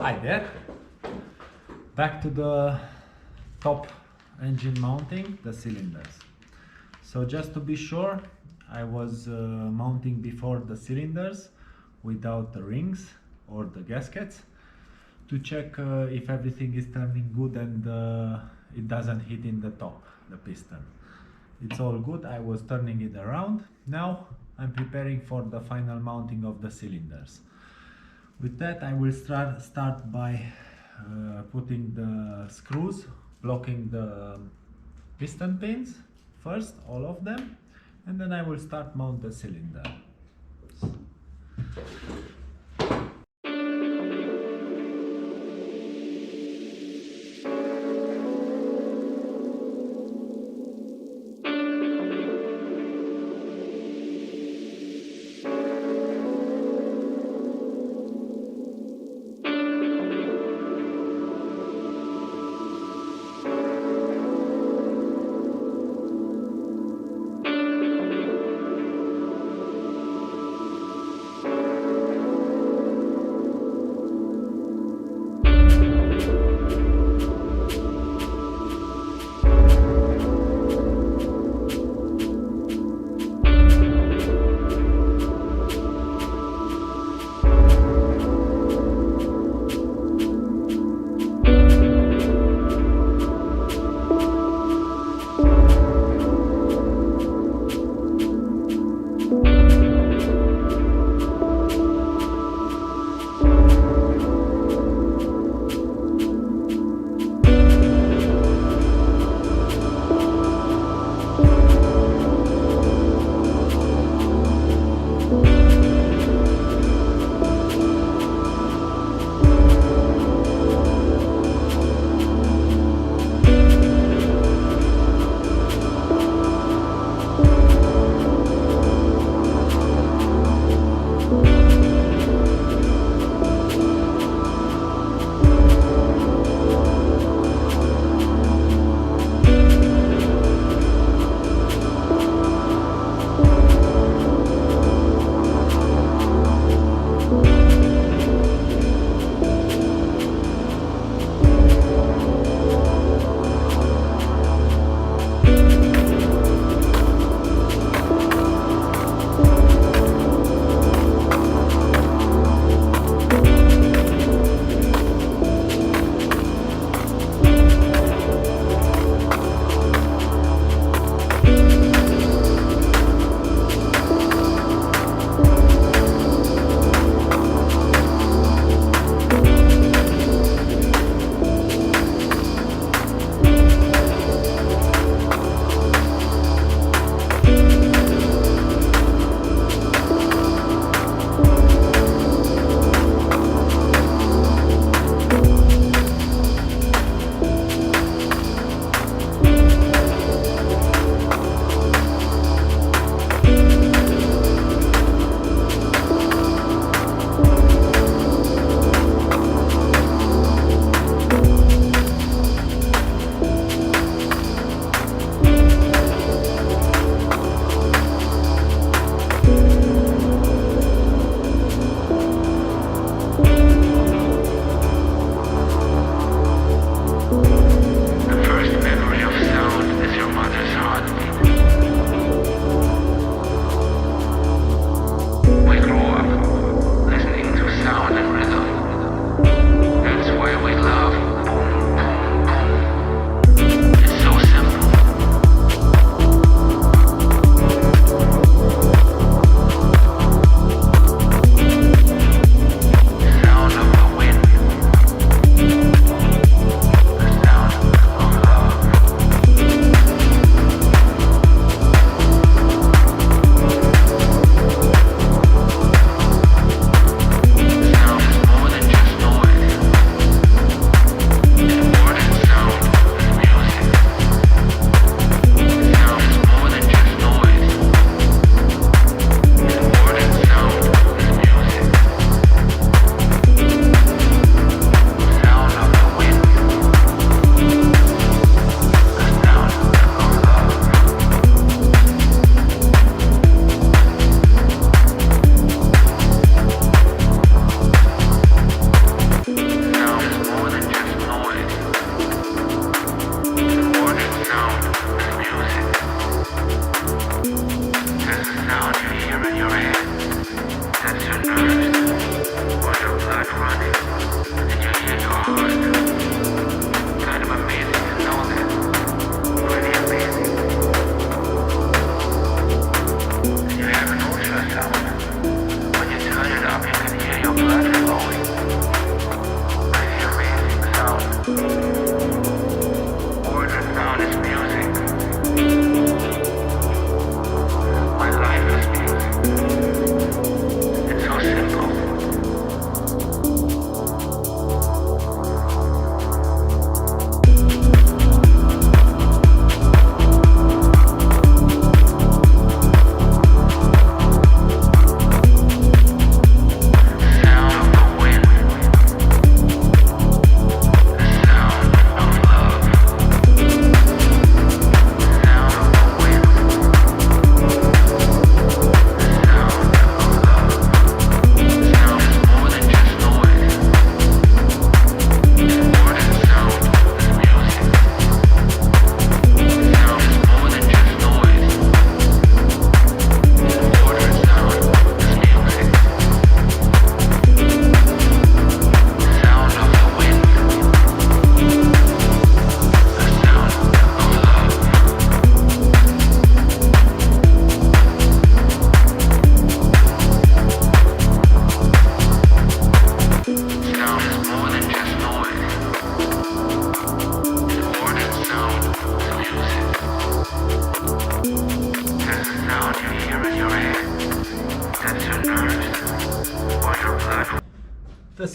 Hi there, back to the top engine mounting, the cylinders. So just to be sure, I was mounting before the cylinders without the rings or the gaskets to check if everything is turning good and it doesn't hit in the top, the piston. It's all good, I was turning it around. Now I'm preparing for the final mounting of the cylinders. With that, I will start by putting the screws, blocking the piston pins first, all of them, and then I will start mount the cylinder.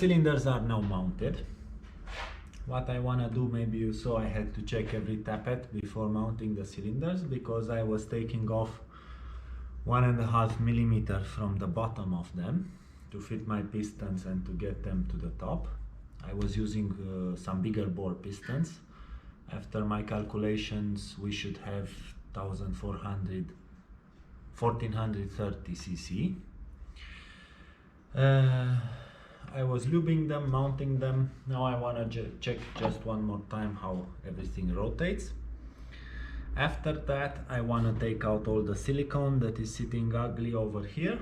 cylinders are now mounted. What I want to do, maybe you saw I had to check every tappet before mounting the cylinders, because I was taking off 1.5 millimeter from the bottom of them to fit my pistons and to get them to the top. I was using some bigger bore pistons. After my calculations, we should have 1430 cc. I was lubing them, mounting them. Now I want to check just one more time how everything rotates. After that, I want to take out all the silicone that is sitting ugly over here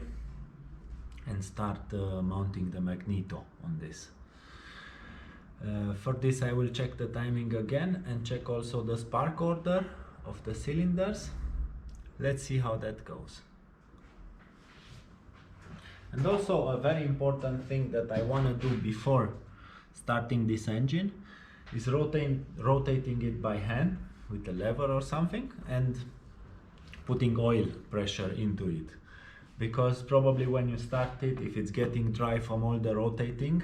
and start mounting the magneto on this. For this, I will check the timing again and check also the spark order of the cylinders. Let's see how that goes. And also a very important thing that I want to do before starting this engine is rotating it by hand with a lever or something and putting oil pressure into it. Because probably when you start it, if it's getting dry from all the rotating,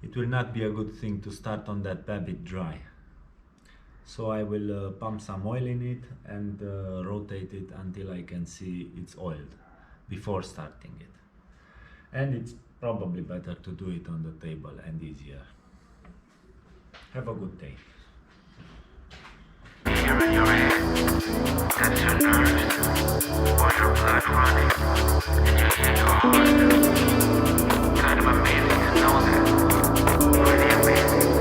it will not be a good thing to start on that bit dry. So I will pump some oil in it and rotate it until I can see it's oiled before starting it. And it's probably better to do it on the table and easier. Have a good day. Here in your head, that's your nerves, or your blood running, and you hear your heart. Kind of amazing to know that. Really amazing.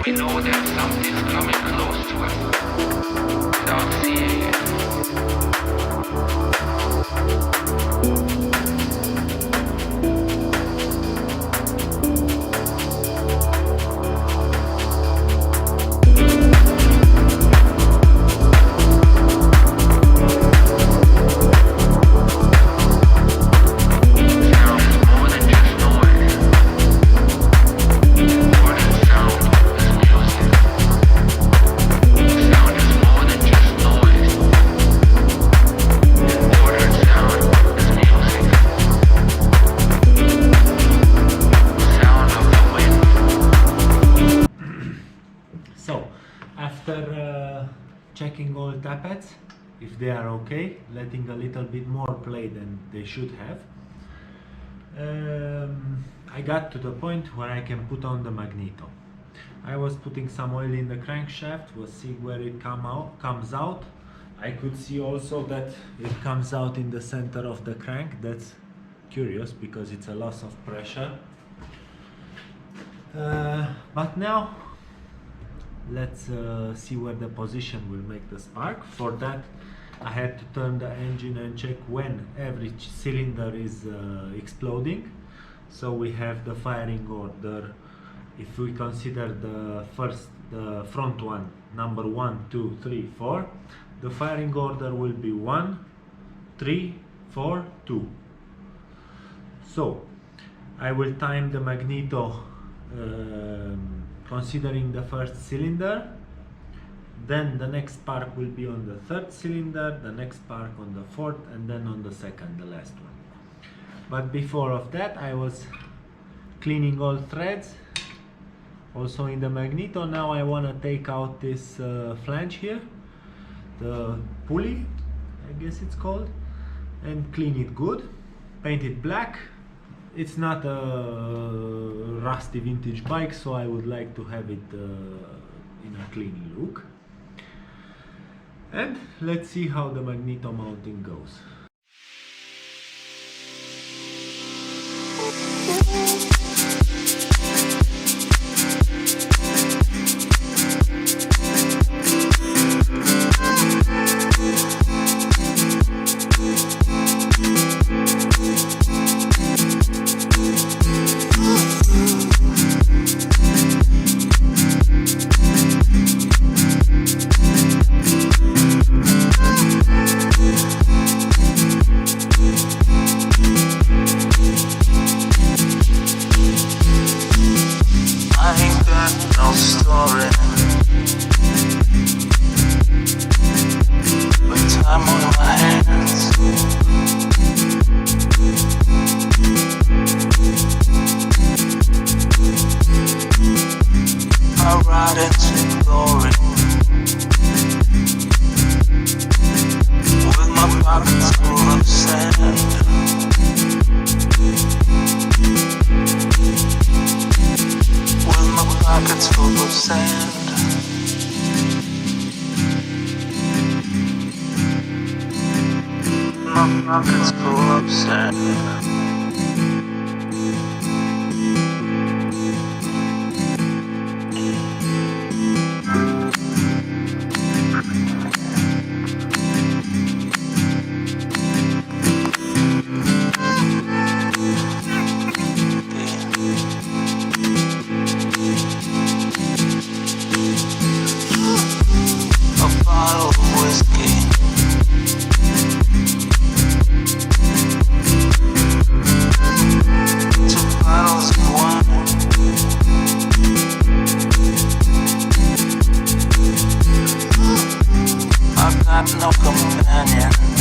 We know that something's coming close to us without seeing it. Checking all tappets, if they are okay, letting a little bit more play than they should have. I got to the point where I can put on the magneto. I was putting some oil in the crankshaft, was seeing where it comes out. I could see also that it comes out in the center of the crank. That's curious because it's a loss of pressure. But now let's see where the position will make the spark. For that, I had to turn the engine and check when every cylinder is exploding. So we have the firing order. If we consider the front one, number 1, 2, 3, 4, the firing order will be 1, 3, 4, 2. So I will time the magneto considering the first cylinder, then the next spark will be on the third cylinder, the next spark on the fourth, and then on the second, the last one. But before of that, I was cleaning all threads, also in the magneto. Now I want to take out this flange here, the pulley, I guess it's called, and clean it good, paint it black. it's not a rusty vintage bike, so I would like to have it in a clean look. And let's see how the Magneto mounting goes. Pockets full of sand. A bottle of whiskey. No companion.